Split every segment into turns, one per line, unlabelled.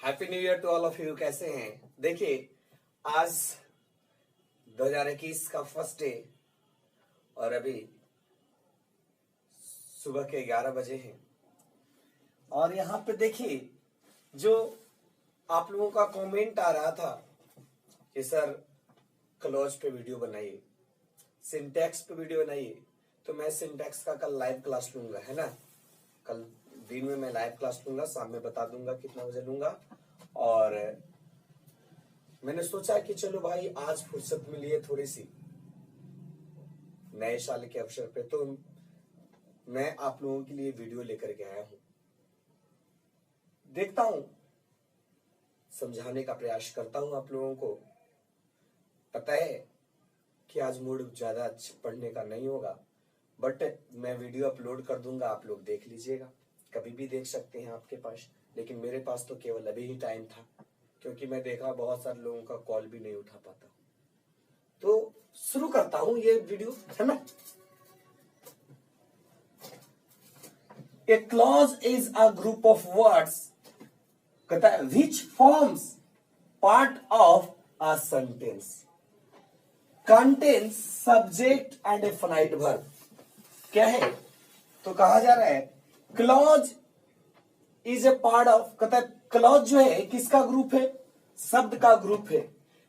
Happy new year to all of you. कैसे हैं? देखिए, आज 2021 का फर्स्ट डे और अभी सुबह के 11 बजे हैं। और यहाँ पे देखिए, जो आप लोगों का कमेंट आ रहा था कि सर क्लॉज पे वीडियो बनाइए, सिंटैक्स पे वीडियो बनाइए, तो मैं सिंटैक्स का कल लाइव क्लास लूंगा, है ना। कल दिन में मैं लाइव क्लास लूंगा, शाम में बता दूंगा कितना बजे लूंगा। और मैंने सोचा कि चलो भाई, आज फुर्सत मिली है थोड़ी सी नए साल के अवसर पे, तो मैं आप लोगों के लिए वीडियो लेकर के आया हूं। देखता हूं, समझाने का प्रयास करता हूं आप लोगों को। पता है कि आज मूड ज्यादा पढ़ने का नहीं होगा, बट मैं वीडियो अपलोड कर दूंगा, आप लोग देख लीजिएगा। कभी भी देख सकते हैं आपके पास, लेकिन मेरे पास तो केवल अभी ही टाइम था, क्योंकि मैं देखा बहुत सारे लोगों का कॉल भी नहीं उठा पाता। तो शुरू करता हूं ये वीडियो, है ना। ए clause is a group of words, कहता है, which forms part of a sentence, contains subject and a finite verb. क्या है? तो कहा जा रहा है clause is a part of, कहता है क्लॉज जो है किसका ग्रुप है? शब्द का ग्रुप है।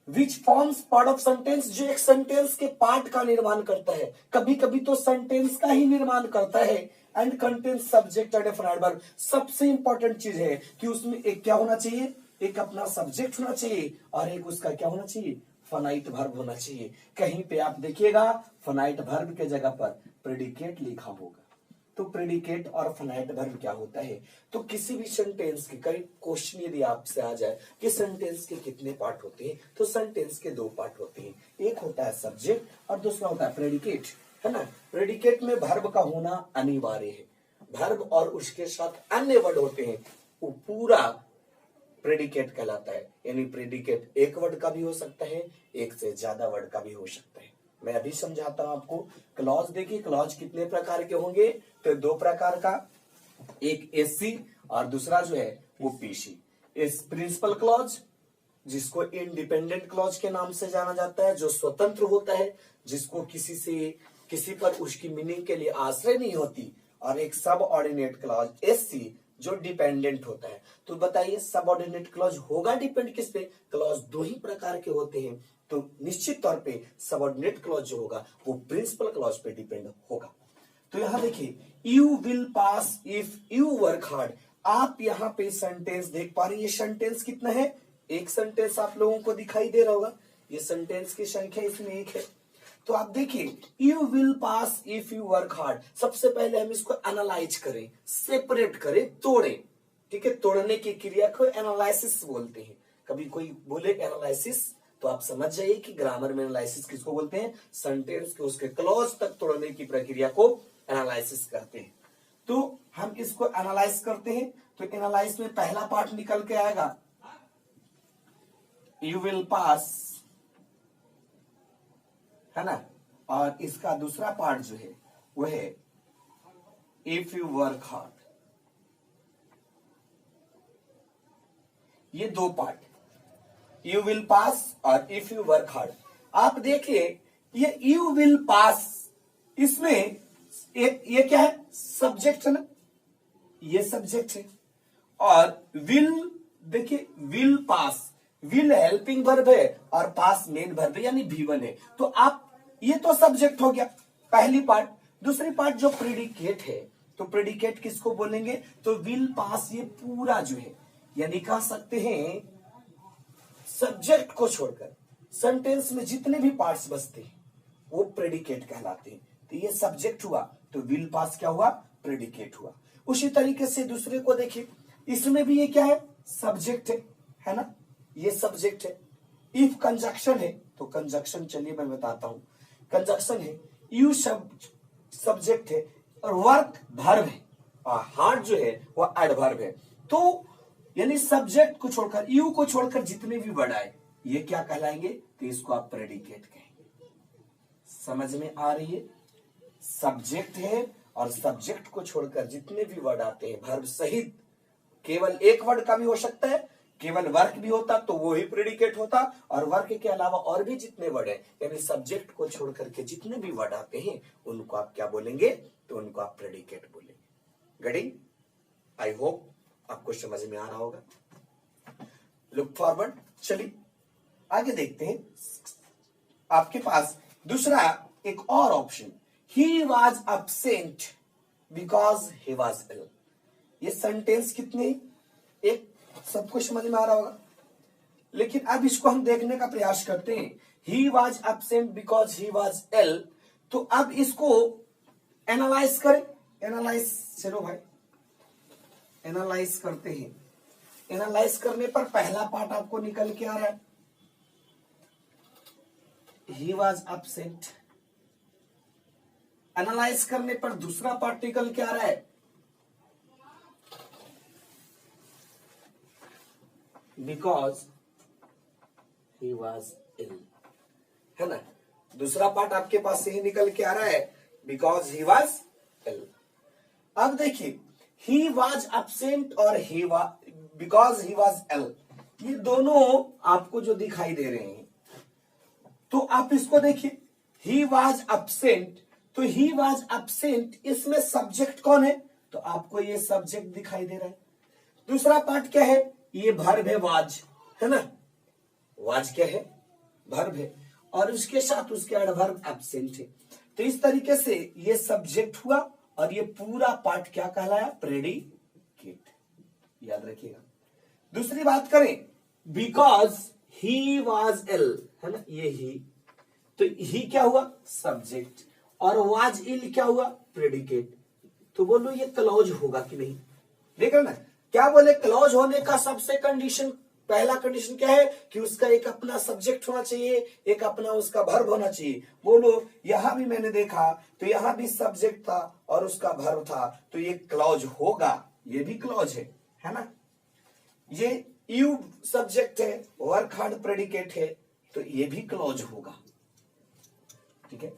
Which forms part of sentence, जो एक सेंटेंस के पार्ट का निर्माण करता है। कभी कभी तो सेंटेंस का ही निर्माण करता है। And contains subject and a finite verb. सबसे इंपॉर्टेंट चीज है कि उसमें एक क्या होना चाहिए? एक अपना सब्जेक्ट होना चाहिए और एक उसका क्या होना चाहिए? फाइनाइट वर्ब होना चाहिए। कहीं पे आप देखिएगा फाइनाइट वर्ब के जगह पर प्रेडिकेट लिखा होगा। तो प्रेडिकेट और फाइनाइट वर्ब क्या होता है? तो किसी भी सेंटेंस के करीब क्वेश्चन यदि आपसे आ जाए कि सेंटेंस के कितने पार्ट होते हैं, तो सेंटेंस के दो पार्ट होते हैं। एक होता है सब्जेक्ट और दूसरा होता है प्रेडिकेट, है ना। प्रेडिकेट में वर्ब का होना अनिवार्य है। वर्ब और उसके साथ अन्य वर्ड होते हैं, वो पूरा प्रेडिकेट कहलाता है। यानी प्रेडिकेट एक वर्ड का भी हो सकता है, एक से ज्यादा वर्ड का भी हो सकता है। मैं अभी समझाता हूं आपको। क्लॉज देखिए, क्लॉज कितने प्रकार के होंगे? तो दो प्रकार का, एक एससी और दूसरा जो है वो पीसी। इस प्रिंसिपल क्लॉज, जिसको इंडिपेंडेंट क्लॉज के नाम से जाना जाता है, जो स्वतंत्र होता है, जिसको किसी पर उसकी मीनिंग के लिए आश्रय नहीं होती। और एक सब ऑर्डिनेट क्लॉज एससी, जो डिपेंडेंट होता है। तो बताइए, सबऑर्डिनेट क्लॉज होगा डिपेंड किस पे? क्लॉज दो ही प्रकार के होते हैं, तो निश्चित तौर पे सबऑर्डिनेट क्लॉज जो होगा वो प्रिंसिपल क्लॉज पे डिपेंड होगा। तो यहां देखिए, you will pass if you work hard. आप यहां पे सेंटेंस देख पा रहे हैं। ये सेंटेंस कितना है? एक सेंटेंस आप लोगों को दिखाई दे रहा होगा। ये सेंटेंस की संख्या इसमें एक है। तो आप देखिए, you will pass if you work hard. सबसे पहले हम इसको एनालाइज करें, सेपरेट करें, तोड़ें। ठीक है, तोड़ने की क्रिया को एनालिसिस बोलते हैं। कभी कोई बोले एनालिसिस, तो आप समझ जाइए कि ग्रामर में एनालिसिस किसको बोलते हैं? सेंटेंस के उसके क्लॉज तक तोड़ने की प्रक्रिया को एनालिसिस करते हैं। तो हम इसको एनालाइज करते हैं। तो एनालाइज में पहला पार्ट निकल के आएगा, यू विल पास, है ना। और इसका दूसरा पार्ट जो है वो है इफ यू वर्क हार्ड। ये दो पार्ट, यू विल पास और इफ यू वर्क हार्ड। आप देखिए, ये यू विल पास, इसमें ये क्या है? सब्जेक्ट है ना, ये सब्जेक्ट है। और विल, देखिए will pass, will helping verb है और पास मेन वर्ब है, यानी V1 है। तो आप, ये तो सब्जेक्ट हो गया पहली पार्ट। दूसरी पार्ट जो प्रेडिकेट है, तो प्रेडिकेट किसको बोलेंगे? तो विल पास, ये पूरा जो है, यानी कह सकते हैं सब्जेक्ट को छोड़कर सेंटेंस में जितने भी पार्ट्स बचते हैं वो प्रेडिकेट कहलाते हैं। तो ये सब्जेक्ट हुआ, तो विल पास क्या हुआ? प्रेडिकेट हुआ। उसी तरीके से दूसरे को देखिए, इसमें भी ये क्या है? सब्जेक्ट है ना, ये सब्जेक्ट है। इफ कंजक्शन है, तो कंजक्शन चलिए मैं बताता हूं। कंजक्शन है, यू सब्जेक्ट है और वर्क वर्ब है और हार्ड जो है वो एडवर्ब है। तो यानी सब्जेक्ट को छोड़कर, यू को छोड़कर जितने भी वर्ड आए ये क्या कहलाएंगे? तो इसको आप प्रेडिकेट कहेंगे। समझ में आ रही है? सब्जेक्ट है और सब्जेक्ट को छोड़कर जितने भी वर्ड आते हैं वर्ब सहित, केवल एक वर्ड का भी हो सकता है, केवल वर्क भी होता तो वो ही प्रेडिकेट होता, और वर्क के अलावा और भी जितने वर्ड हैं यानी सब्जेक्ट को छोड़ करके जितने भी वर्ड आते हैं उनको आप क्या बोलेंगे, तो उनको आप प्रेडिकेट बोलेंगे। गेटिंग? आई होप आपको समझ में आ रहा होगा। Look forward. चलिए आगे देखते हैं। आपके पास दूसरा एक और option, he was absent because he was ill. ये सेंटेंस कितने, एक सबको समझ में आ रहा होगा, लेकिन अब इसको हम देखने का प्रयास करते हैं। He was absent because he was ill, तो अब इसको एनालाइज करें। एनालाइज, चलो भाई एनालाइज करते हैं। एनालाइज करने पर पहला पार्ट आपको निकल के आ रहा है, ही वॉज absent। एनालाइज करने पर दूसरा पार्ट निकल के आ रहा है, बिकॉज ही वॉज इल, है ना। दूसरा पार्ट आपके पास से ही निकल के आ रहा है, बिकॉज ही वॉज इल। अब देखिए, ही वॉज absent और ही बिकॉज ही वॉज इल, ये दोनों आपको जो दिखाई दे रहे हैं, तो आप इसको देखिए, ही वॉज absent, तो ही वॉज absent इसमें सब्जेक्ट कौन है, तो आपको ये सब्जेक्ट दिखाई दे रहा है। दूसरा पार्ट क्या है, ये वर्ब है वाज, है ना। वाज क्या है, वर्ब है, और उसके साथ उसके एडवर्ब एब्सेंट है। तो इस तरीके से ये सब्जेक्ट हुआ और ये पूरा पार्ट क्या कहलाया, प्रेडिकेट। याद रखिएगा। दूसरी बात करें, बिकॉज ही वॉज इल, है ना, ये ही, तो ही क्या हुआ, सब्जेक्ट, और वाज इल क्या हुआ, प्रेडिकेट। तो बोलो ये क्लॉज होगा कि नहीं, देख रहे ना क्या बोले, क्लॉज होने का सबसे कंडीशन, पहला कंडीशन क्या है कि उसका एक अपना सब्जेक्ट होना चाहिए, एक अपना उसका वर्ब होना चाहिए। बोलो यहां भी मैंने देखा तो यहां भी सब्जेक्ट था और उसका वर्ब था, तो ये क्लॉज होगा, ये भी क्लॉज है ना। ये यू सब्जेक्ट है, वर्क हार्ड प्रेडिकेट है, तो ये भी क्लॉज होगा, ठीक है।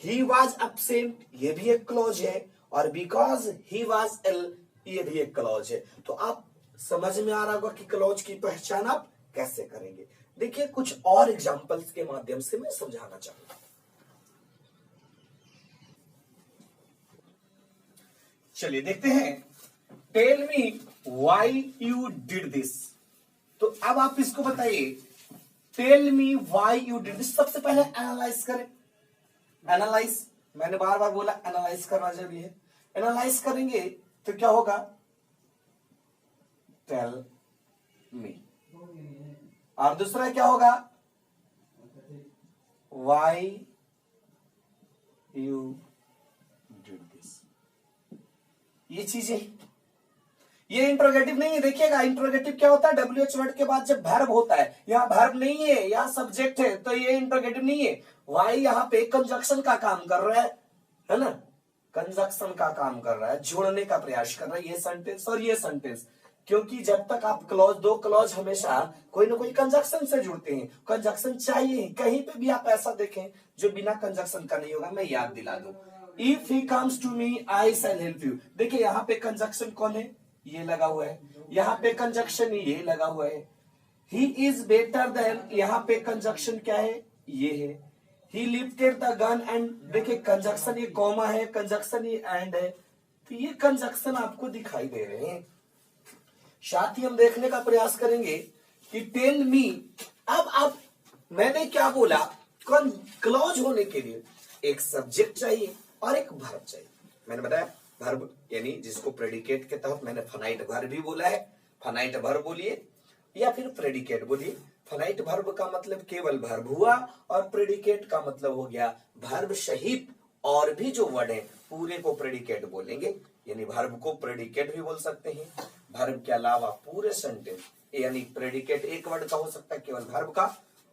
ही वॉज absent, ये भी एक क्लॉज है, और बिकॉज ही वॉज इल, ये भी एक क्लॉज है। तो आप समझ में आ रहा होगा कि क्लॉज की पहचान आप कैसे करेंगे। देखिए कुछ और एग्जांपल्स के माध्यम से मैं समझाना चाहूंगा। चलिए देखते हैं, tell me why you did this. तो अब आप इसको बताइए, tell me why you did this. सबसे पहले एनालाइज करें। एनालाइज, मैंने बार बार बोला एनालाइज करना जरूरी है। एनालाइज करेंगे तो क्या होगा, टेल मी, और दूसरा क्या होगा, व्हाई यू डिड दिस। ये चीजें, ये इंट्रोगेटिव नहीं है। देखिएगा इंट्रोगेटिव क्या होता है, WH वर्ड के बाद जब वर्ब होता है, यहाँ वर्ब नहीं है, यहाँ सब्जेक्ट है, तो ये इंट्रोगेटिव नहीं है। वाई यहाँ पे कंजक्शन का काम कर रहा है ना, कंजक्शन का काम कर रहा है, जोड़ने का प्रयास कर रहा है ये सेंटेंस और ये सेंटेंस। क्योंकि जब तक आप क्लॉज, दो क्लॉज हमेशा कोई ना कोई कंजक्शन से जुड़ते हैं, कंजक्शन चाहिए। कहीं पे भी आप ऐसा देखें जो बिना कंजक्शन का नहीं होगा। मैं याद दिला दूं, if he comes to me I shall help you. देखिए यहाँ पे कंजक्शन कौन है, ये लगा हुआ है, यहाँ पे कंजक्शन ये लगा हुआ है। ही इज बेटर देन, यहाँ पे कंजक्शन क्या है, ये है। He lifted the gun and, देखिए कंजक्शन ये कॉमा है, कंजक्शन ये एंड है, तो ये कंजक्शन आपको दिखाई दे रहे हैं। साथ ही हम देखने का प्रयास करेंगे कि टेल मी, अब आप, मैंने क्या बोला, क्लॉज होने के लिए एक सब्जेक्ट चाहिए और एक वर्ब चाहिए। मैंने बताया वर्ब यानी जिसको प्रेडिकेट के तहत मैंने फाइनाइट वर्ब भी बोला है। फाइनाइट वर्ब बोलिए या फिर प्रेडिकेट बोलिए। फाइनाइट वर्ब का मतलब केवल वर्ब हुआ, और प्रेडिकेट का मतलब हो गया वर्ब सहित और भी जो वर्ड है पूरे को प्रेडिकेट बोलेंगे। यानी वर्ब को प्रेडिकेट भी बोल सकते हैं, वर्ब के अलावा पूरे सेंटेंस, यानी प्रेडिकेट एक वर्ड का हो सकता है केवल वर्ब का,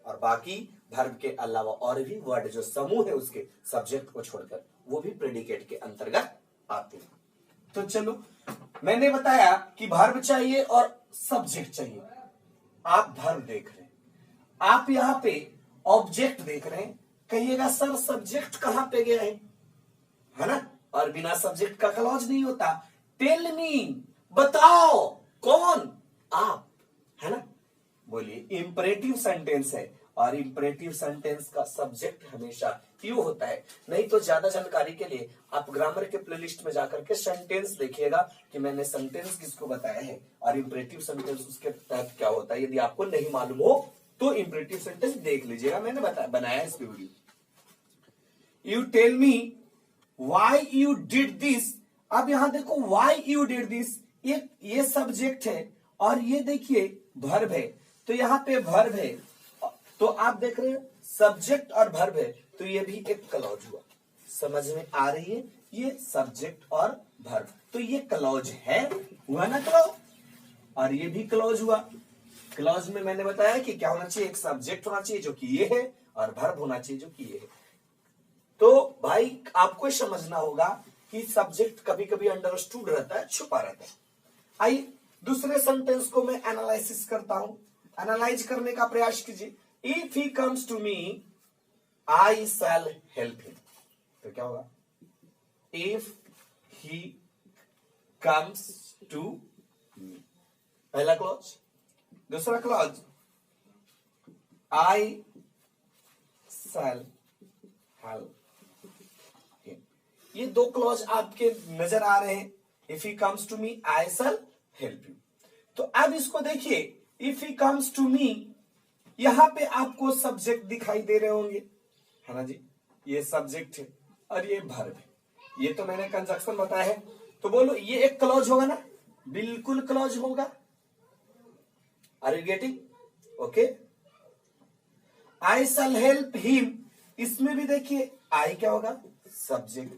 और बाकी वर्ब के अलावा और भी वर्ड जो समूह है उसके सब्जेक्ट को छोड़कर वो भी प्रेडिकेट के अंतर्गत आते हैं। तो चलो मैंने बताया कि वर्ब चाहिए और सब्जेक्ट चाहिए। आप वर्ब देख रहे हैं, आप यहाँ पे ऑब्जेक्ट देख रहे हैं। कहिएगा सर सब्जेक्ट कहां पे गया है ना, और बिना सब्जेक्ट का क्लॉज नहीं होता। टेल मी, बताओ, कौन, आप, है ना। इंपरेटिव सेंटेंस है और इंपरेटिव सेंटेंस का सब्जेक्ट हमेशा यू होता है। नहीं तो ज्यादा जानकारी के लिए आप ग्रामर के प्लेलिस्ट में जाकर के सेंटेंस देखिएगा कि मैंने सेंटेंस किसको बताया है और इंपरेटिव सेंटेंस उसके तहत क्या होता है। यदि आपको नहीं मालूम हो तो इंपरेटिव सेंटेंस देख लीजिएगा, मैंने बनाया है इसकी video. You tell me why you did this. अब यहां देखो व्हाई यू डिड दिस, ये सब्जेक्ट है और ये देखिए वर्ब है। तो यहाँ पे वर्ब है तो आप देख रहे हैं सब्जेक्ट और वर्ब है तो ये भी एक क्लॉज हुआ। समझ में आ रही है, ये सब्जेक्ट और वर्ब तो ये क्लॉज है, हुआ ना क्लॉज, और ये भी क्लॉज हुआ। क्लॉज में मैंने बताया कि क्या होना चाहिए, एक सब्जेक्ट होना चाहिए जो कि ये है और वर्ब होना चाहिए जो कि ये है। तो भाई आपको समझना होगा कि सब्जेक्ट कभी कभी अंडरस्टूड रहता है, छुपा रहता है। आइए दूसरे सेंटेंस को मैं एनालिसिस करता हूं, एनालाइज करने का प्रयास कीजिए। If he comes to me I shall help him, तो क्या होगा, if he comes to me, पहला क्लॉज। दूसरा clause I shall help him, ये दो क्लॉज आपके नजर आ रहे हैं। If he comes to me I shall help you. तो अब इसको देखिए, if he comes to me, यहां पे आपको सब्जेक्ट दिखाई दे रहे होंगे, है ना जी, ये सब्जेक्ट है और ये वर्ब है। ये तो मैंने कंजक्शन बताया है, तो बोलो ये एक क्लॉज होगा ना, बिल्कुल क्लॉज होगा। Are you getting? Okay. I shall help him, इसमें भी देखिए आई क्या होगा, subject,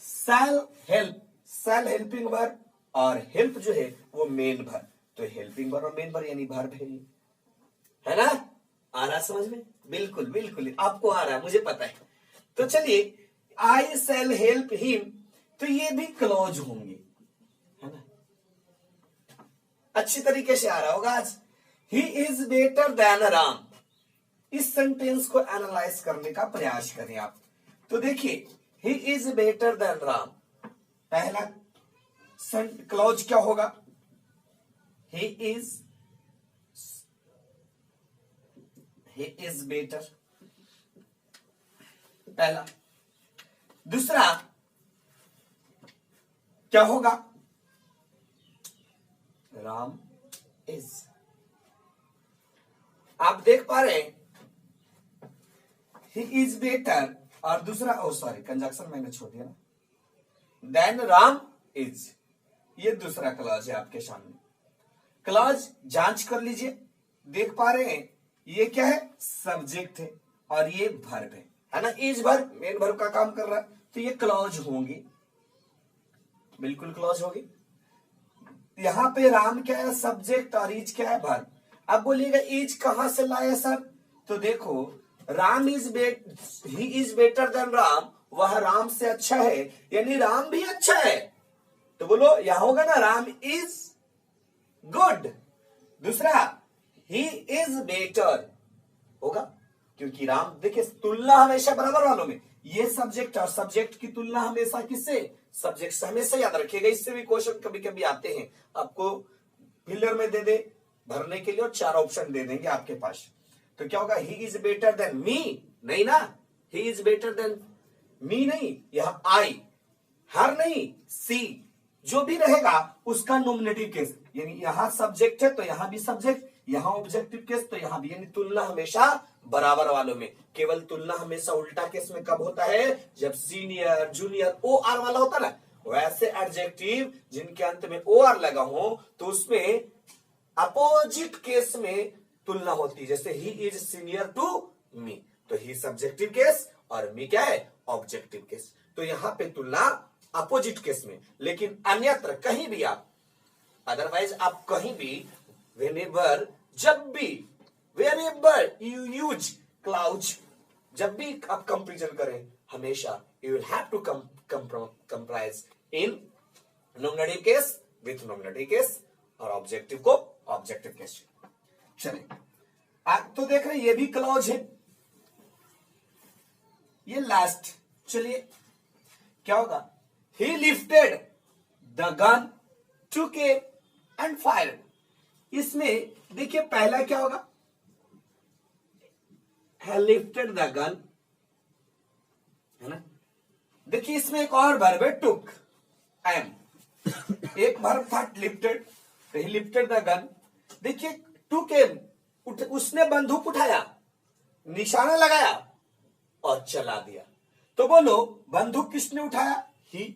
shall help, shall helping verb और हेल्प जो है वो मेन वर्ब, तो हेल्पिंग वर्ब और मेन वर्ब यानी वर्ब है ना। आ रहा समझ में? बिल्कुल बिल्कुल आपको आ रहा है, मुझे पता है। तो चलिए आई शैल हेल्प हिम, तो ये भी क्लॉज होंगे, है ना, अच्छी तरीके से आ रहा होगा आज। He is better than Ram, इस सेंटेंस को एनालाइज करने का प्रयास करें आप। तो देखिए he is better than Ram, पहला क्लॉज क्या होगा, ही इज बेटर, पहला। दूसरा क्या होगा, राम इज। आप देख पा रहे हैं ही इज बेटर और दूसरा, ओ सॉरी कंजक्शन मैंने छोड़ दिया ना, देन राम इज, ये दूसरा क्लॉज है आपके सामने। क्लॉज जांच कर लीजिए, देख पा रहे हैं ये क्या है, सब्जेक्ट है और ये वर्ब है ना, इज वर्ब मेन वर्ब का काम कर रहा है, तो ये क्लॉज होंगे, बिल्कुल क्लॉज होगी। यहां पे राम क्या है, सब्जेक्ट, और इज क्या है, वर्ब। अब बोलिएगा इज कहां से लाया सर, तो देखो Ram is he is better than Ram, वह राम से अच्छा है, यानी राम भी अच्छा है, तो बोलो यहां होगा ना राम इज गुड। दूसरा ही इज बेटर होगा, क्योंकि राम देखिए तुलना हमेशा बराबर वालों में, ये सब्जेक्ट और सब्जेक्ट की तुलना हमेशा किससे, सब्जेक्ट से। हमेशा याद रखिएगा, इससे भी क्वेश्चन कभी कभी आते हैं, आपको फिलर में दे दे भरने के लिए और 4 ऑप्शन दे देंगे आपके पास। तो क्या होगा, he is better than me, नहीं ना, he is better than me नहीं, यह आई, हर नहीं, सी, जो भी रहेगा उसका नॉमिनेटिव केस, यानी यहां सब्जेक्ट है तो यहां भी सब्जेक्ट, यहां ऑब्जेक्टिव केस तो यहां भी, यानी तुलना हमेशा बराबर वालों में। केवल तुलना हमेशा उल्टा केस में कब होता है, जब सीनियर जूनियर ओ आर वाला होता है ना, वैसे एडजेक्टिव जिनके अंत में ओ आर लगा हो तो उसमें अपोजिट केस में तुलना होती है। जैसे he is senior to me, तो ही सब्जेक्टिव केस और मी क्या है, ऑब्जेक्टिव केस। तो यहां पे तुलना अपोजिट केस में, लेकिन अन्यत्र कहीं भी आप, अदरवाइज आप कहीं भी, व्हेनेवर, जब भी, वेरेवर यू यूज क्लाउज, जब भी आप कंपेरिजन करें हमेशा you will have to comprise in nominative case with nominative case और ऑब्जेक्टिव को ऑब्जेक्टिव केस। चलिए आप तो देख रहे हैं ये भी क्लॉज है, ये लास्ट। चलिए क्या होगा, he lifted the gun, took it and fired। इसमें देखिए पहला क्या होगा, हैज लिफ्टेड द गन, है ना। देखिए इसमें एक और वर्ब है टुक, एम। एक वर्ब था लिफ्टेड, तो ही लिफ्टेड द गन। देखिए टुक एम, उसने बंदूक उठाया, निशाना लगाया और चला दिया। तो बोलो बंदूक किसने उठाया? ही।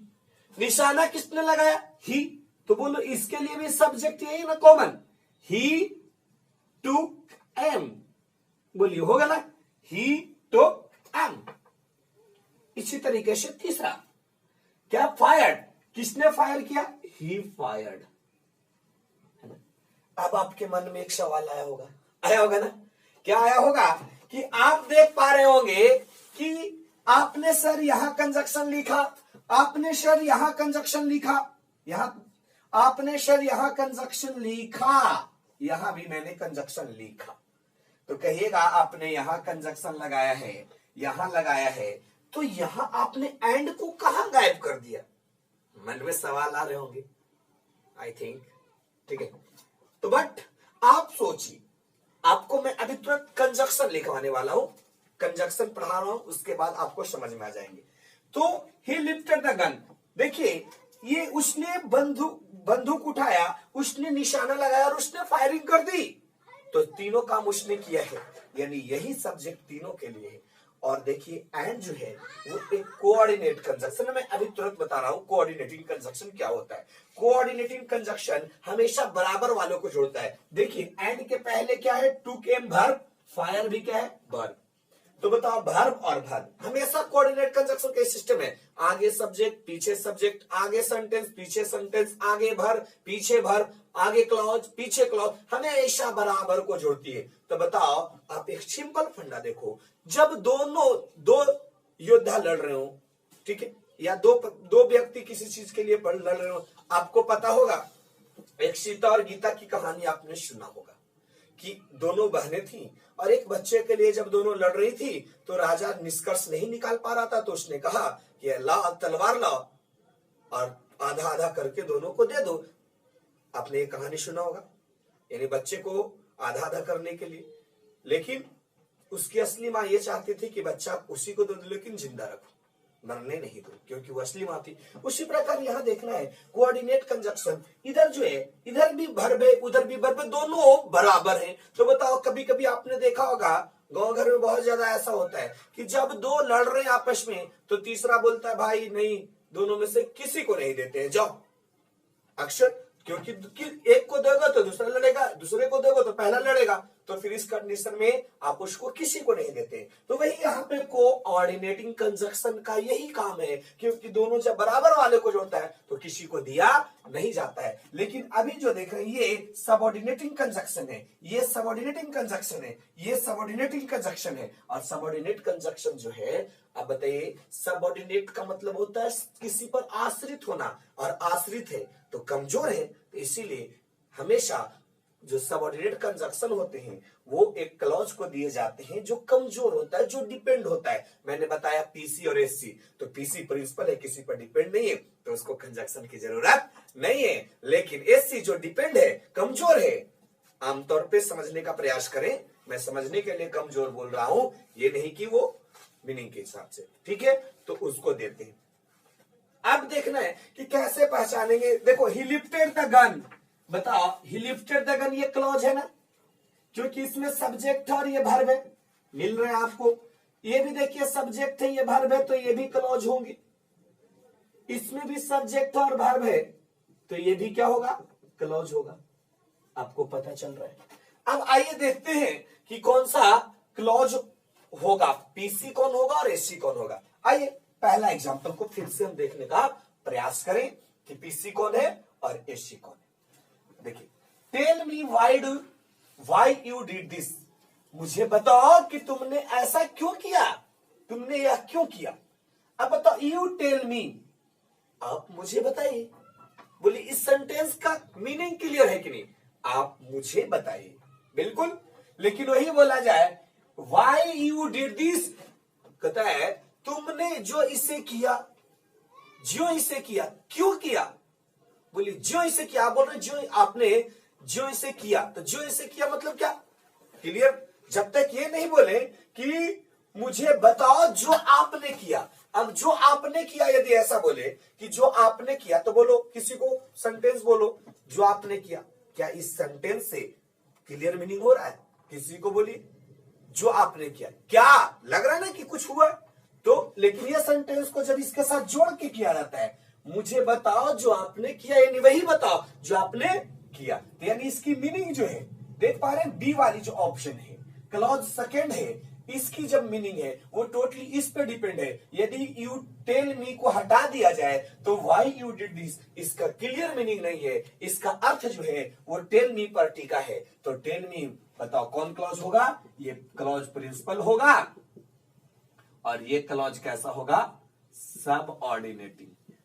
निशाना किसने लगाया? ही। तो बोलो इसके लिए भी सब्जेक्ट यही ना कॉमन, ही टुक एम। बोलिए होगा ना, ही टुक एम। इसी तरीके से तीसरा क्या, फायर्ड, किसने फायर किया? ही फायर्ड। अब आपके मन में एक सवाल आया होगा ना, क्या आया होगा कि आप देख पा रहे होंगे कि आपने सर यहां कंजक्शन लिखा, आपने सर यहां कंजक्शन लिखा, यहां आपने सर यहां कंजक्शन लिखा, यहां भी मैंने कंजक्शन लिखा। तो कहिएगा आपने यहां कंजक्शन लगाया है, यहां लगाया है, तो यहां आपने एंड को कहां गायब कर दिया? मन में सवाल आ रहे होंगे, आई थिंक, ठीक है। तो बट आप सोचिए, आपको मैं अभी तुरंत कंजक्शन लिखवाने वाला हूं, कंजक्शन पढ़ा रहा हूं, उसके बाद आपको समझ में आ जाएंगे। तो ही लिफ्टेड द गन, देखिए ये उसने बंदूक उठाया, उसने निशाना लगाया और उसने फायरिंग कर दी। तो तीनों काम उसने किया है, यानी यही सब्जेक्ट तीनों के लिए है। और देखिए एंड जो है वो एक कोऑर्डिनेट कंजक्शन है। मैं अभी तुरंत बता रहा हूं कोऑर्डिनेटिंग कंजक्शन क्या होता है। कोऑर्डिनेटिंग कंजक्शन हमेशा बराबर वालों को जोड़ता है। देखिए एंड के पहले क्या है, टू केम वर्ब, फायर भी क्या है, वर्ब। तो बताओ वर्ब और वर्ब हमेशा कोऑर्डिनेट कंजक्शन का सिस्टम है, आगे सब्जेक्ट पीछे सब्जेक्ट, आगे सेंटेंस पीछे सेंटेंस, आगे वर्ब पीछे वर्ब, आगे क्लॉज पीछे क्लॉज, हमेशा बराबर को जोड़ती है। तो बताओ आप एक सिंपल फंडा देखो, जब दो योद्धा लड़ रहे हो, ठीक है, या दो व्यक्ति किसी चीज के लिए लड़ रहे हो, आपको पता होगा एक सीता और गीता की कहानी आपने सुना होगा कि दोनों बहनें थी और एक बच्चे के लिए जब दोनों लड़ रही थी तो राजा निष्कर्ष नहीं निकाल पा रहा था, तो उसने कहा कि लाओ तलवार लाओ और आधा आधा करके दोनों को दे दो। आपने ये कहानी सुना होगा, यानी बच्चे को आधा आधा करने के लिए, लेकिन उसकी असली माँ ये चाहती थी कि बच्चा उसी को दो, लेकिन जिंदा रखो, मरने नहीं दो, क्योंकि वो असली माँ थी। उसी प्रकार यहाँ देखना है कोऑर्डिनेट कंजक्शन, इधर जो है इधर भी वर्ब है उधर भी वर्ब है, दोनों बराबर हैं। तो बताओ कभी कभी आपने देखा होगा गांव घर में बहुत ज्यादा ऐसा होता है कि जब दो लड़ रहे हैं आपस में तो तीसरा बोलता है भाई नहीं, दोनों में से किसी को नहीं देते हैं, जाओ। अक्सर क्योंकि एक को दोगे तो दूसरा लड़ेगा, दूसरे को दोगे तो पहला लड़ेगा, तो फिर इस कंडीशन में आप उसको किसी को नहीं देते। तो वही यहाँ पे कोऑर्डिनेटिंग कंजक्शन का यही काम है, क्योंकि दोनों जब बराबर वाले को जोड़ता है तो किसी को दिया नहीं जाता है। लेकिन अभी जो देख रहे हैं ये सबऑर्डिनेटिंग कंजक्शन है, ये सबऑर्डिनेटिंग कंजक्शन है, ये सबऑर्डिनेटिंग कंजक्शन है। और सबऑर्डिनेट कंजक्शन जो है, अब बताइए सबऑर्डिनेट का मतलब होता है किसी पर आश्रित होना, और आश्रित है तो कमजोर है, तो इसीलिए हमेशा जो सबऑर्डिनेट कंजक्शन होते हैं वो एक क्लॉज को दिए जाते हैं जो कमजोर होता है, जो डिपेंड होता है। मैंने बताया पीसी और एससी, तो पीसी प्रिंसिपल है, किसी पर डिपेंड नहीं है, तो उसको कंजक्शन की जरूरत नहीं है। लेकिन एससी जो डिपेंड है, कमजोर है, आमतौर पे समझने का प्रयास करें, मैं समझने के लिए कमजोर बोल रहा हूं, ये नहीं कि वो मीनिंग के हिसाब से, ठीक है, तो उसको देते हैं। अब देखना है कि कैसे पहचानेंगे। देखो ही लिफ्टेड द गन, बताओ ही लिफ्टेड द गन, ये क्लॉज है ना, क्योंकि इसमें सब्जेक्ट और ये वर्ब है, मिल रहे हैं आपको। ये भी देखिए सब्जेक्ट है, ये वर्ब है, तो ये भी क्लॉज होंगे। इसमें भी सब्जेक्ट और वर्ब है, तो ये भी क्या होगा, क्लॉज होगा। आपको पता चल रहा है। अब आइए देखते हैं कि कौन सा क्लॉज होगा, पीसी कौन होगा और एससी कौन होगा। आइए पहला एग्जांपल को फिर से हम देखने का प्रयास करें कि पीसी कौन है और एससी कौन है। देखिए, tell me why you did this, मुझे बताओ कि तुमने ऐसा क्यों किया, तुमने यह क्यों किया। अब बताओ, यू टेल मी, आप मुझे बताइए। बोले इस सेंटेंस का मीनिंग क्लियर है कि नहीं, आप मुझे बताइए, बिल्कुल। लेकिन वही बोला जाए व्हाई यू डिड दिस, कहता है तुमने जो इसे किया, जो इसे किया, क्यों किया। बोलिए जो इसे किया, आप बोल रहे जो आपने जो इसे किया, तो जो इसे किया मतलब क्या, क्लियर। जब तक ये नहीं बोले कि मुझे बताओ जो आपने किया। अब जो आपने किया यदि ऐसा बोले कि जो आपने किया, तो बोलो, किसी को सेंटेंस बोलो जो आपने किया। क्या इस सेंटेंस से क्लियर मीनिंग हो रहा है? किसी को बोलिए जो आपने किया। क्या लग रहा है ना कि कुछ हुआ? तो लेकिन ये सेंटेंस को जब इसके साथ जोड़ के किया जाता है, मुझे बताओ जो आपने किया, यानी वही बताओ जो आपने किया। तो यानी इसकी मीनिंग जो है, देख पा रहे हैं, बी वाली जो ऑप्शन है, क्लॉज सेकेंड है, इसकी जब मीनिंग है वो टोटली इस पे डिपेंड है। यदि यू टेल मी को हटा दिया जाए तो व्हाई यू डिड दिस, इसका क्लियर मीनिंग नहीं है। इसका अर्थ जो है वो टेल मी पर टिका है। तो टेल मी, बताओ कौन क्लॉज होगा? ये क्लॉज प्रिंसिपल होगा। और ये क्लॉज कैसा होगा? सबऑर्डिनेटिंग।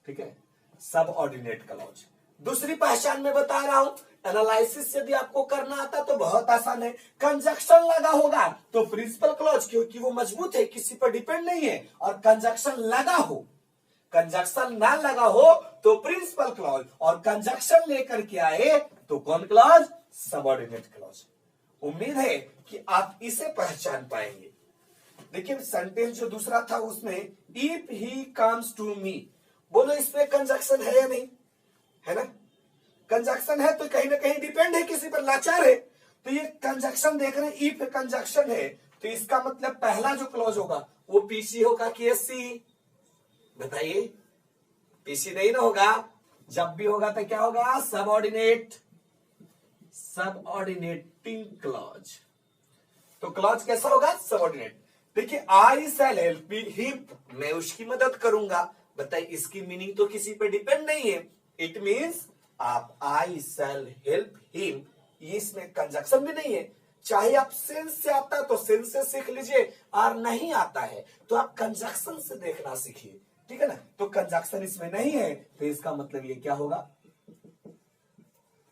ठीक है, सबऑर्डिनेट क्लॉज। दूसरी पहचान में बता रहा हूं, एनालिसिस यदि आपको करना आता तो बहुत आसान है। कंजक्शन लगा होगा तो प्रिंसिपल क्लॉज, क्योंकि वो मजबूत है, किसी पर डिपेंड नहीं है। और कंजक्शन लगा हो, कंजक्शन ना लगा हो तो प्रिंसिपल क्लॉज, और कंजक्शन लेकर के आए तो कौन क्लॉज? Subordinate clause. उम्मीद है कि आप इसे पहचान पाएंगे। देखिए सेंटेंस जो दूसरा था उसमें if he comes to me, बोलो इसमें कंजक्शन है या नहीं? है ना? कंजक्शन है तो कहीं ना कहीं डिपेंड है, किसी पर लाचार है। तो ये कंजक्शन देख रहे हैं, इफ कंजक्शन है तो इसका मतलब पहला जो क्लॉज होगा वो पीसी होगा कि एससी? बताइए, पीसी नहीं ना होगा। जब भी होगा तो क्या होगा? Subordinate, subordinating clause. तो क्लॉज कैसा होगा? सबऑर्डिनेट। देखिए आई शैल हेल्प हिम, मैं उसकी मदद करूंगा। बताइए इसकी मीनिंग तो किसी पे डिपेंड नहीं है। इट मीन्स आप आई शैल हेल्प हिम, इसमें कंजक्शन भी नहीं है। चाहे आप सेंस से आता तो सेंस से सीख लीजिए, और नहीं आता है तो आप कंजक्शन से देखना सीखिए। ठीक है ना? तो कंजक्शन इसमें नहीं है तो इसका मतलब ये क्या होगा?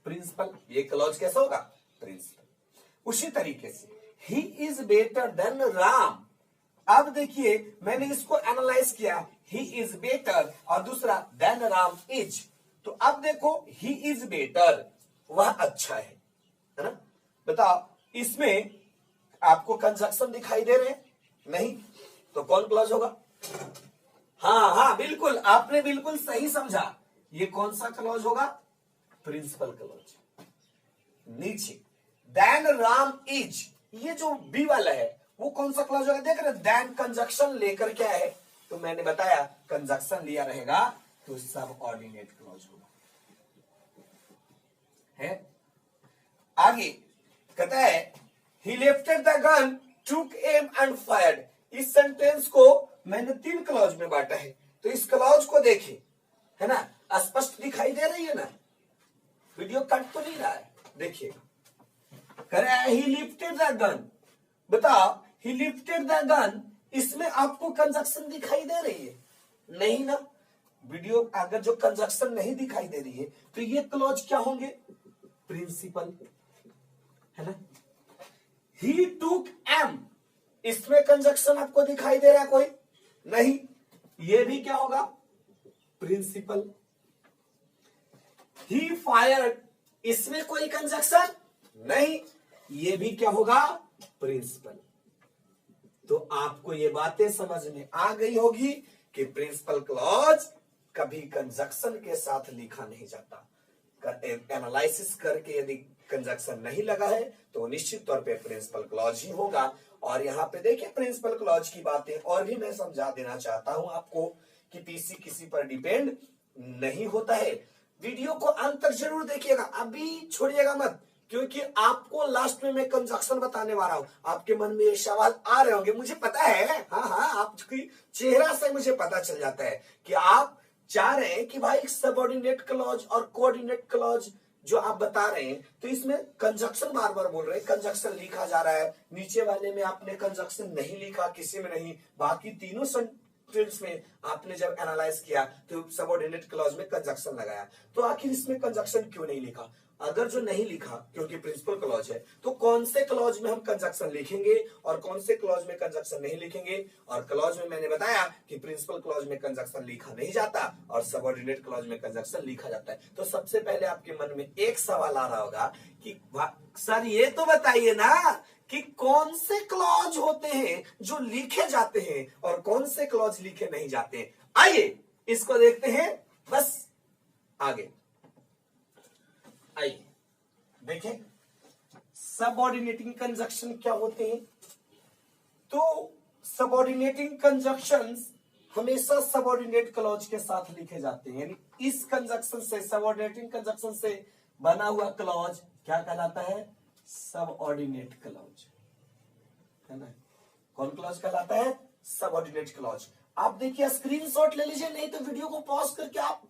प्रिंसिपल। ये क्लॉज कैसा होगा? प्रिंसिपल। उसी तरीके से he is better than Ram. अब देखिए मैंने इसको एनालाइज किया, ही इज बेटर, और दूसरा देन राम इज। तो अब देखो ही इज बेटर, वह अच्छा है ना? बताओ इसमें आपको कंजक्शन दिखाई दे रहे हैं? नहीं, तो कौन क्लॉज होगा? हाँ हाँ बिल्कुल, आपने बिल्कुल सही समझा। ये कौन सा क्लॉज होगा? Principal clause. नीचे देन राम इज, ये जो बी वाला है वो कौन सा क्लॉज होगा? देख रहे, देन कंजक्शन लेकर क्या है? तो मैंने बताया कंजक्शन लिया रहेगा तो सबऑर्डिनेट क्लॉज होगा। है आगे कहता है he lifted the gun, took em and fired. इस सेंटेंस को मैंने 3 क्लॉज में बांटा है, तो इस क्लॉज को देखिए, है ना? स्पष्ट दिखाई दे रही है ना? वीडियो कट तो नहीं रहा है, देखिए। कह रहा है ही लिफ्टेड द गन, बताओ ही लिफ्टेड द गन, इसमें आपको कंजक्शन दिखाई दे रही है? नहीं ना। वीडियो अगर जो कंजक्शन नहीं दिखाई दे रही है तो ये क्लॉज क्या होंगे? प्रिंसिपल, है ना? ही टूक एम, इसमें कंजक्शन आपको दिखाई दे रहा है कोई? नहीं, ये भी क्या होगा? प्रिंसिपल। ही फायर्ड, इसमें कोई कंजक्शन नहीं, ये भी क्या होगा? प्रिंसिपल। तो आपको ये बातें समझ में आ गई होगी कि प्रिंसिपल क्लॉज कभी कंजक्शन के साथ लिखा नहीं जाता। एनालिसिस करके यदि कंजक्शन नहीं लगा है तो निश्चित तौर पे प्रिंसिपल क्लॉज ही होगा। और यहाँ पे देखिए प्रिंसिपल क्लॉज की बातें और भी मैं समझा देना चाहता हूं आपको कि पीसी किसी पर डिपेंड नहीं होता है। वीडियो को अंत तक जरूर देखिएगा, अभी छोड़िएगा मत, क्योंकि आपको लास्ट में मैं कंजक्शन बताने वाला हूं। आपके मन में ये सवाल आ रहे होंगे, मुझे पता है, हाँ हाँ, आपकी चेहरा से मुझे पता चल जाता है कि आप चाह रहे हैं कि भाई सबऑर्डिनेट क्लॉज और कोऑर्डिनेट क्लॉज जो आप बता रहे हैं तो इसमें कंजक्शन बार बार बोल रहे हैं, कंजक्शन लिखा जा रहा है। नीचे वाले में आपने कंजक्शन नहीं लिखा, किसी में नहीं, बाकी तीनों सेंटेंस में आपने जब एनालाइज किया तो सबऑर्डिनेट क्लॉज में कंजक्शन लगाया, तो आखिर इसमें कंजक्शन क्यों नहीं लिखा? अगर जो नहीं लिखा क्योंकि प्रिंसिपल क्लॉज है, तो कौन से क्लॉज में हम कंजक्शन लिखेंगे और कौन से क्लॉज में कंजक्शन नहीं लिखेंगे? और क्लॉज में मैंने बताया कि प्रिंसिपल क्लॉज में कंजक्शन लिखा नहीं जाता और सबऑर्डिनेट क्लॉज में कंजक्शन लिखा जाता है। तो सबसे पहले आपके मन में एक सवाल आ रहा होगा कि सर ये तो बताइए ना कि कौन से क्लॉज होते हैं जो लिखे जाते हैं और कौन से क्लॉज लिखे नहीं जाते हैं। आइए इसको देखते हैं बस आगे। आइए देखें सबऑर्डिनेटिंग कंजक्शन क्या होते हैं। तो सबऑर्डिनेटिंग कंजक्शंस हमेशा सबऑर्डिनेट क्लॉज के साथ लिखे जाते हैं, यानी इस कंजक्शन से, सबऑर्डिनेटिंग कंजक्शन से बना हुआ क्लॉज क्या कहलाता है? सबऑर्डिनेट क्लॉज, है ना। कौन क्लॉज कहलाता है? Subordinate clause. आप देखिए स्क्रीनशॉट ले लीजिए, नहीं तो वीडियो को पॉज करके आप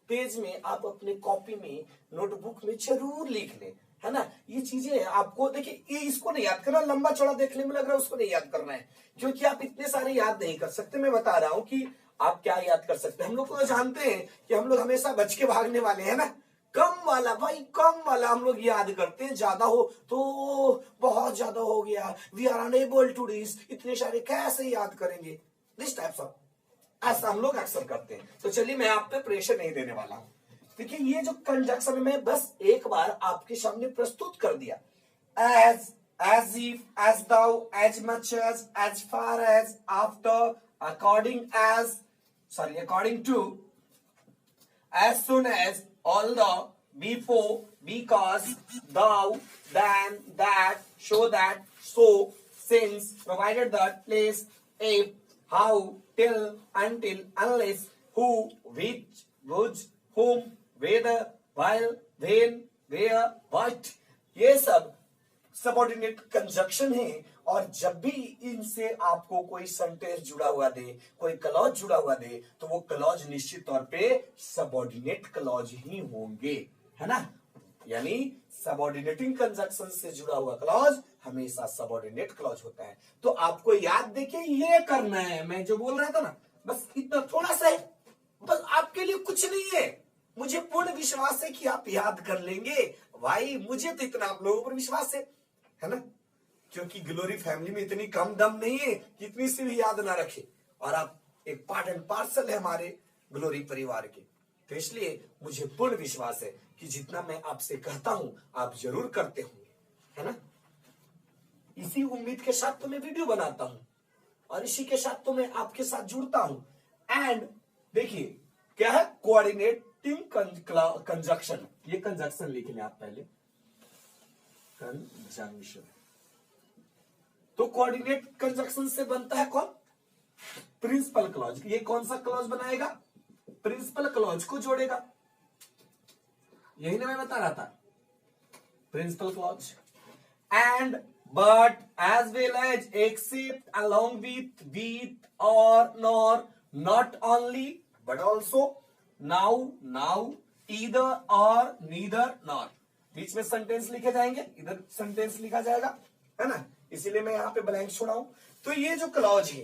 पेज में, आप अपने कॉपी में, नोटबुक में जरूर लिख लें, है ना। ये चीजें आपको देखिए, ये इसको नहीं याद करना, लंबा चौड़ा देखने में लग रहा है उसको नहीं याद करना है, क्योंकि आप इतने सारे याद नहीं कर सकते। मैं बता रहा हूं कि आप क्या याद कर सकते हैं। हम लोग तो जानते हैं कि हम लोग हमेशा बच के भागने वाले हैं ना। कम वाला भाई, कम वाला हम लोग याद करते हैं, ज्यादा हो तो बहुत ज्यादा हो गया, we are unable to this, इतने सारे कैसे याद करेंगे, दिस टाइप्स ऑफ, ऐसा हम लोग अक्सर करते हैं। तो चलिए मैं आप पे प्रेशर नहीं देने वाला हूं। देखिए ये जो कंजक्शन में बस एक बार आपके सामने प्रस्तुत कर दिया, as, as if, as though, as much as far as, after, according as, sorry according to, as soon as, although, before, because, though, than, that, show that, so, since, provided that, place, if, how, till, until, unless, who, which, whom, whether, while, when, where, what, ये सब subordinate conjunction है। और जब भी इनसे आपको कोई sentence जुड़ा हुआ दे, कोई क्लॉज जुड़ा हुआ दे, तो वो क्लॉज निश्चित तौर पे सबऑर्डिनेट क्लॉज ही होंगे, है ना। यानी सबऑर्डिनेटिंग कंजक्शन से जुड़ा हुआ क्लॉज हमेशा सबऑर्डिनेट क्लॉज होता है। तो आपको याद देखिए ये करना है, मैं जो बोल रहा था ना, बस इतना थोड़ा सा है, बस आपके लिए कुछ नहीं है। मुझे पूर्ण विश्वास है कि आप याद कर लेंगे भाई, मुझे तो इतना आप लोगों पर विश्वास है ना, क्योंकि ग्लोरी फैमिली में इतनी कम दम नहीं है कि इतनी सी भी याद ना रखे, और आप एक पार्ट एंड पार्सल है हमारे ग्लोरी परिवार के। तो इसलिए मुझे पूर्ण विश्वास है कि जितना मैं आपसे कहता हूं आप जरूर करते होंगे, है ना। इसी उम्मीद के साथ तो मैं वीडियो बनाता हूं और इसी के साथ तो मैं आपके साथ जुड़ता हूं। एंड देखिए क्या है कोऑर्डिनेटिंग कंजक्शन, ये कंजक्शन लिख लें आप पहले, कंजंक्शन। तो कोऑर्डिनेट कंजक्शन से बनता है कौन? Principal clause. ये कौन सा क्लॉज बनाएगा? प्रिंसिपल क्लॉज को जोड़ेगा, यही ना मैं बता रहा था, principal clause. And but as well as except along with or nor, not only but also, now now, either or, neither nor. बीच में सेंटेंस लिखे जाएंगे, इधर सेंटेंस लिखा जाएगा, है ना, इसीलिए मैं यहां पे ब्लैंक छोड़ा हूं। तो ये जो क्लॉज है,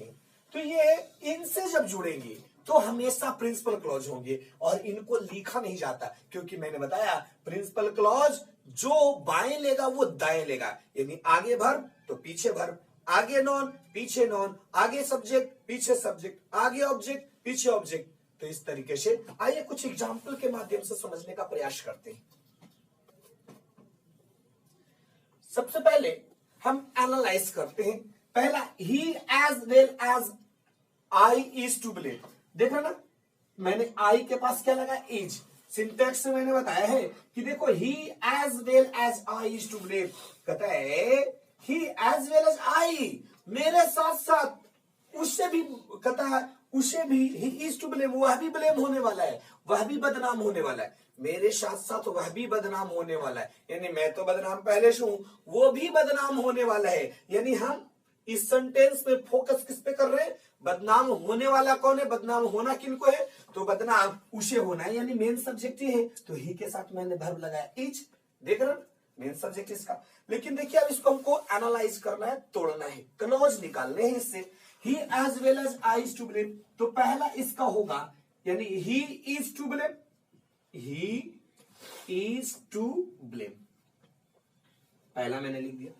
तो ये इनसे जब जुड़ेंगे तो हमेशा प्रिंसिपल क्लॉज होंगे और इनको लिखा नहीं जाता, क्योंकि मैंने बताया प्रिंसिपल क्लॉज जो बाएं लेगा वो दाएं लेगा, यानी आगे भर तो पीछे भर, आगे नॉन पीछे नॉन, आगे सब्जेक्ट पीछे सब्जेक्ट, आगे ऑब्जेक्ट पीछे ऑब्जेक्ट। तो इस तरीके से आइए कुछ एग्जाम्पल के माध्यम से समझने का प्रयास करते हैं। सबसे पहले हम एनालाइज करते हैं। पहला, he as well as I is to blame. देखा ना, मैंने आई के पास क्या लगा? इज। सिंटैक्स से मैंने बताया है कि देखो he as well as I is to blame, कहता है he as well as I, मेरे साथ साथ उससे भी, कहता है उसे भी, ही इज टू ब्लेम, वह भी ब्लेम होने वाला है, वह भी बदनाम होने वाला है, मेरे साथ साथ वह भी बदनाम होने वाला है, यानी मैं तो बदनाम पहले से हूं, वो भी बदनाम होने वाला है। यानी हम इस सेंटेंस में फोकस किस पे कर रहे हैं? बदनाम होने वाला कौन है? बदनाम होना किनको है? तो बदनाम उसे होना है, यानी मेन सब्जेक्ट ही है। तो ही के साथ मैंने वर्ब लगाया इज, देख रहे मेन सब्जेक्ट इसका। लेकिन देखिए अब इसको हमको एनालाइज करना है, तोड़ना है, क्लॉज निकालने हैं इससे he as well as I is to blame, तो पहला इसका होगा, यानी he is to blame, he is to blame, पहला मैंने लिख दिया।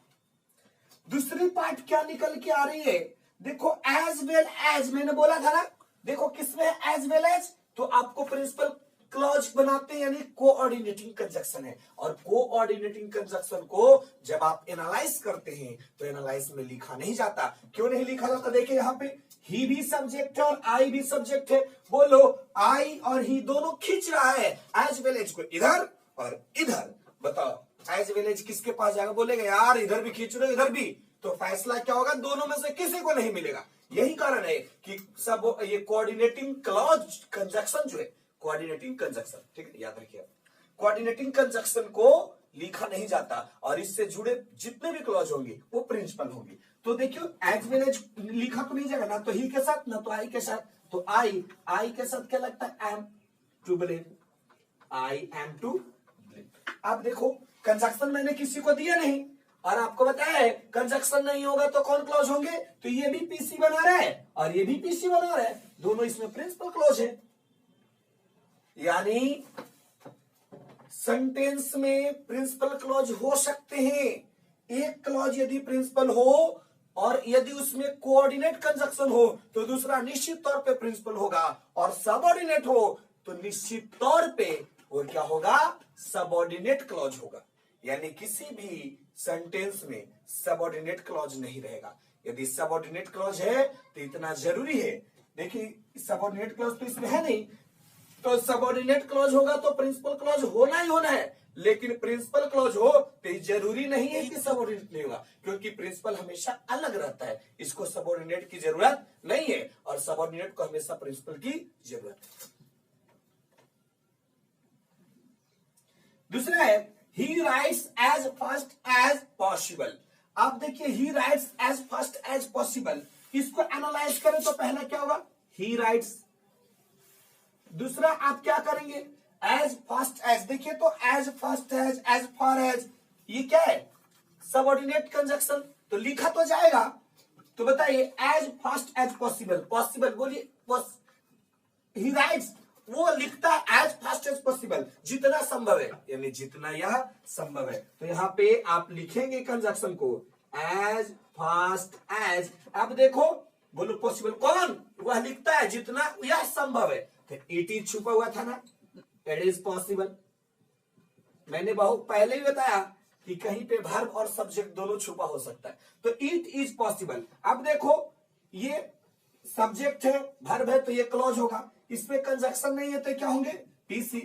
दूसरी पार्ट क्या निकल के आ रही है, देखो एज वेल एज मैंने बोला था ना, देखो किसमें एज वेल एज, तो आपको प्रिंसिपल क्लॉज बनाते हैं, यानी कोऑर्डिनेटिंग कंजक्शन है। और कोऑर्डिनेटिंग कंजक्शन को जब आप एनालाइज करते हैं तो एनालाइज में लिखा नहीं जाता। क्यों नहीं लिखा जाता, देखिए यहाँ पे ही भी सब्जेक्ट है और आई भी सब्जेक्ट है। बोलो आई और ही दोनों खींच रहा है एज वेल एज को इधर और इधर, बताओ एज वेल एज किसके पास जाएगा, बोलेगा यार इधर भी खींच रहे इधर भी, तो फैसला क्या होगा, दोनों में से किसी को नहीं मिलेगा। यही कारण है कि सब ये कोऑर्डिनेटिंग क्लॉज कंजक्शन जो है, कोऑर्डिनेटिंग कंजक्शन, ठीक है याद रखिए, कोऑर्डिनेटिंग कंजक्शन को लिखा नहीं जाता और इससे जुड़े जितने भी क्लॉज होंगे वो प्रिंसिपल होंगे। तो देखियो एज वेल एज लिखा तो नहीं जाएगा ना, तो ही के साथ ना तो आई के साथ, तो आई के साथ क्या लगता है, am to blame, I am to blame. अब देखो कंजक्शन मैंने किसी को दिया नहीं और आपको बताया है कंजक्शन नहीं होगा तो कौन क्लॉज होंगे, तो ये भी पीसी बना रहा है और ये भी पीसी बना रहा है, दोनों इसमें प्रिंसिपल क्लॉज है। यानी सेंटेंस में प्रिंसिपल क्लॉज हो सकते हैं, एक क्लॉज यदि प्रिंसिपल हो और यदि उसमें कोऑर्डिनेट कंजक्शन हो तो दूसरा निश्चित तौर पे प्रिंसिपल होगा, और सबऑर्डिनेट हो तो निश्चित तौर पे वो क्या होगा, सबऑर्डिनेट क्लॉज होगा। यानी किसी भी सेंटेंस में सबऑर्डिनेट क्लॉज नहीं रहेगा। यदि सबऑर्डिनेट क्लॉज है तो इतना जरूरी है, देखिए सबऑर्डिनेट क्लॉज तो इसमें है नहीं, तो सबऑर्डिनेट क्लॉज होगा तो प्रिंसिपल क्लॉज होना ही होना है, लेकिन प्रिंसिपल क्लॉज हो तो जरूरी नहीं है कि सबऑर्डिनेट नहीं होगा, क्योंकि प्रिंसिपल हमेशा अलग रहता है, इसको सबऑर्डिनेट की जरूरत नहीं है और सबऑर्डिनेट को हमेशा प्रिंसिपल की जरूरत है। दूसरा है he writes as fast as possible. आप देखिए he writes as fast as possible, इसको एनालाइज करें तो पहला क्या होगा, ही राइट्स। दूसरा आप क्या करेंगे, एज फास्ट एज, देखिए तो as fast as far as, ये क्या है, सबऑर्डिनेट कंजक्शन, तो लिखा तो जाएगा। तो बताइए as fast as possible, possible बोलिए, ही राइट्स वो लिखता है एज फास्ट एज पॉसिबल, जितना संभव है, यानी जितना यह संभव है। तो यहाँ पे आप लिखेंगे कंजक्शन को एज फास्ट एज। अब देखो बोलो पॉसिबल कौन, वह लिखता है जितना यह संभव है, तो इट इज छुपा हुआ था ना, इट इज पॉसिबल। मैंने बहुत पहले ही बताया कि कहीं पे वर्ब और सब्जेक्ट दोनों छुपा हो सकता है, तो इट इज पॉसिबल। अब देखो ये सब्जेक्ट है, वर्ब है, तो ये क्लॉज होगा, इसमें कंजक्शन नहीं है तो क्या होंगे, PC.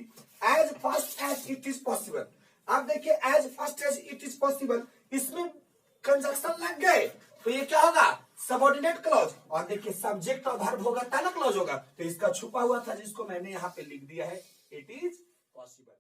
As fast as it is possible, आप देखिए as fast as it is possible, इसमें कंजक्शन लग गए तो ये क्या होगा, सबऑर्डिनेट क्लॉज। और देखिए सब्जेक्ट और वर्ब होगा तब क्लॉज होगा, तो इसका छुपा हुआ था जिसको मैंने यहाँ पे लिख दिया है, इट इज पॉसिबल।